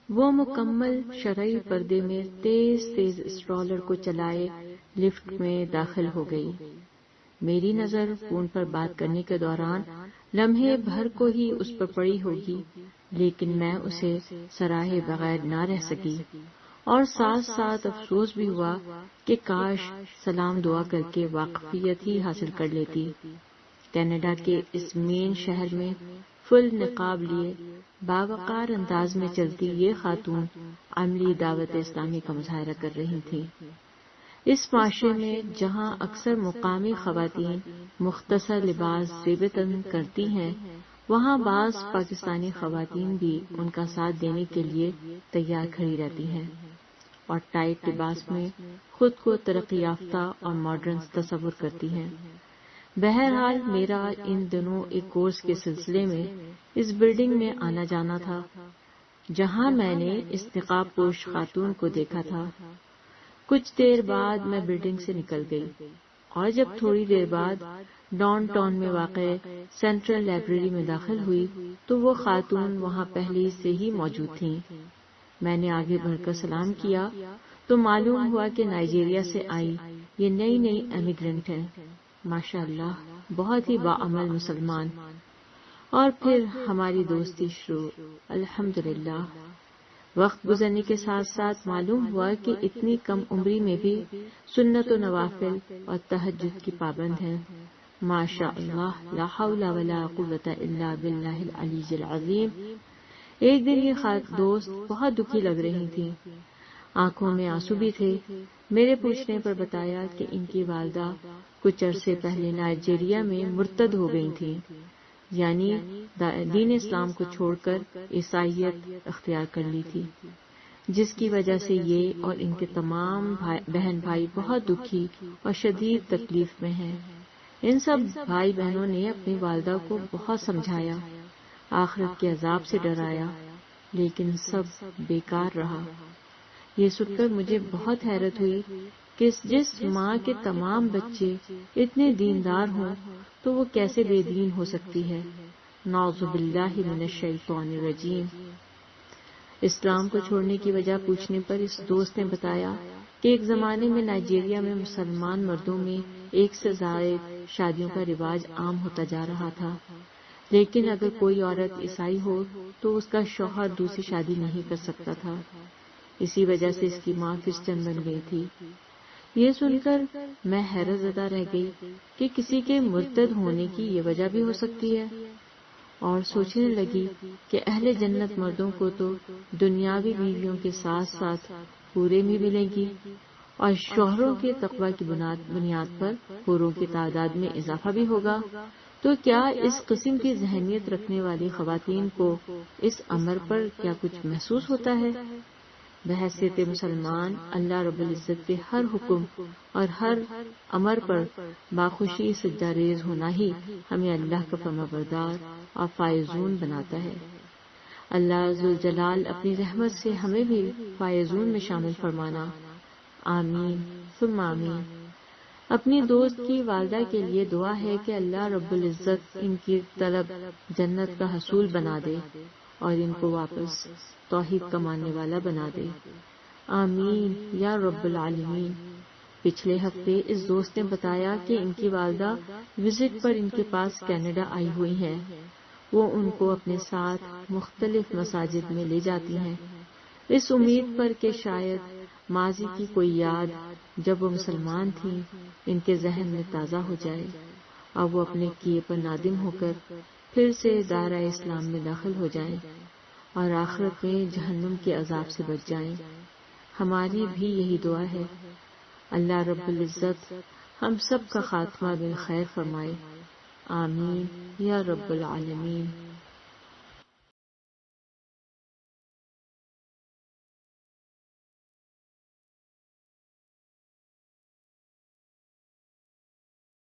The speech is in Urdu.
وہ مکمل شرعی پردے میں تیز تیز اسٹرالر کو چلائے لفٹ میں داخل ہو گئی۔ میری نظر فون پر بات کرنے کے دوران لمحے بھر کو ہی اس پر پڑی ہوگی، لیکن میں اسے سراہے بغیر نہ رہ سکی، اور ساتھ ساتھ افسوس بھی ہوا کہ کاش سلام دعا کر کے واقفیت ہی حاصل کر لیتی۔ کینیڈا کے اس مین شہر میں فل نقاب لیے باوقار انداز میں چلتی یہ خاتون عملی دعوت اسلامی کا مظاہرہ کر رہی تھی۔ اس معاشرے میں جہاں اکثر مقامی خواتین مختصر لباس زیبتن کرتی ہیں، وہاں بعض پاکستانی خواتین بھی ان کا ساتھ دینے کے لیے تیار کھڑی رہتی ہیں اور ٹائٹ لباس میں خود کو ترقی یافتہ اور ماڈرن تصور کرتی ہیں۔ بہرحال میرا ان دنوں ایک کورس کے سلسلے میں اس بلڈنگ میں آنا جانا تھا جہاں میں نے اس نقاب پوش خاتون کو دیکھا تھا۔ کچھ دیر بعد میں بلڈنگ سے نکل گئی اور جب تھوڑی دیر بعد ڈاؤن ٹاؤن میں واقع سینٹرل لائبریری میں داخل ہوئی تو وہ خاتون وہاں پہلے سے ہی موجود تھیں۔ میں نے آگے بڑھ کر سلام کیا تو معلوم ہوا کہ نائجیریا سے آئی یہ نئی امیگرنٹ ہیں، ماشاءاللہ بہت ہی باعمل مسلمان۔ اور پھر ہماری دوستی شروع، الحمدللہ۔ وقت گزرنے کے ساتھ ساتھ معلوم ہوا کہ اتنی کم عمری میں بھی سنت و نوافل اور تہجد کی پابند ہیں، ماشاءاللہ، لا حول ولا قوت الا باللہ العلی العظیم۔ ایک دن یہ دوست بہت دکھی لگ رہی تھی، آنکھوں میں آنسو بھی تھے۔ میرے پوچھنے پر بتایا کہ ان کی والدہ کچھ عرصے پہلے نائجیریا میں مرتد ہو گئی تھی، یعنی دین اسلام کو چھوڑ کر عیسائیت اختیار کر لی تھی، جس کی وجہ سے یہ اور ان کے تمام بہن بھائی بہت دکھی اور شدید تکلیف میں ہیں۔ ان سب بھائی بہنوں نے اپنی والدہ کو بہت سمجھایا، آخرت کے عذاب سے ڈرایا، لیکن سب بیکار رہا۔ یہ سن کر مجھے بہت حیرت ہوئی کہ جس ماں کے تمام بچے اتنے دیندار ہوں تو وہ کیسے بے دین ہو سکتی ہے، نعوذ باللہ من الشیطان الرجیم۔ اسلام کو چھوڑنے کی وجہ پوچھنے پر اس دوست نے بتایا کہ ایک زمانے میں نائجیریا میں مسلمان مردوں میں ایک سے زائد شادیوں کا رواج عام ہوتا جا رہا تھا، لیکن اگر کوئی عورت عیسائی ہو تو اس کا شوہر دوسری شادی نہیں کر سکتا تھا، اسی وجہ سے اس کی ماں کرسچن بن گئی تھی۔ یہ سن کر میں حیرت زدہ رہ گئی کہ کسی کے مرتد ہونے کی یہ وجہ بھی ہو سکتی ہے، اور سوچنے لگی کہ اہل جنت مردوں کو تو دنیاوی بیویوں کے ساتھ ساتھ حوریں بھی ملیں گی، اور شوہروں کے تقوی کی بنیاد پر حوروں کی تعداد میں اضافہ بھی ہوگا، تو کیا اس قسم کی ذہنیت رکھنے والی خواتین کو اس امر پر کیا کچھ محسوس ہوتا ہے؟ بحیثیت مسلمان اللہ رب العزت کے ہر حکم اور ہر امر پر باخوشی سجدہ ریز ہونا ہی ہمیں اللہ کا فرمانبردار اور فائزون بناتا ہے۔ اللہ ذوالجلال اپنی رحمت سے ہمیں بھی فائزون میں شامل فرمانا، آمین ثم آمین۔ اپنی دوست کی والدہ کے لیے دعا ہے کہ اللہ رب العزت ان کی طلب جنت کا حصول بنا دے اور ان کو واپس توحید کا ماننے والا بنا دے، آمین یا رب العالمین۔ پچھلے ہفتے اس دوست نے بتایا کہ ان کی والدہ وزٹ پر ان کے پاس کینیڈا آئی ہوئی ہیں، وہ ان کو اپنے ساتھ مختلف مساجد میں لے جاتی ہیں، اس امید پر کہ شاید ماضی کی کوئی یاد جب وہ مسلمان تھیں ان کے ذہن میں تازہ ہو جائے اور وہ اپنے کیے پر نادم ہو کر پھر سے دائرہ اسلام میں داخل ہو جائیں اور آخرت میں جہنم کے عذاب سے بچ جائیں۔ ہماری بھی یہی دعا ہے، اللہ رب العزت ہم سب کا خاتمہ بالخیر فرمائے، آمین یا رب العالمین۔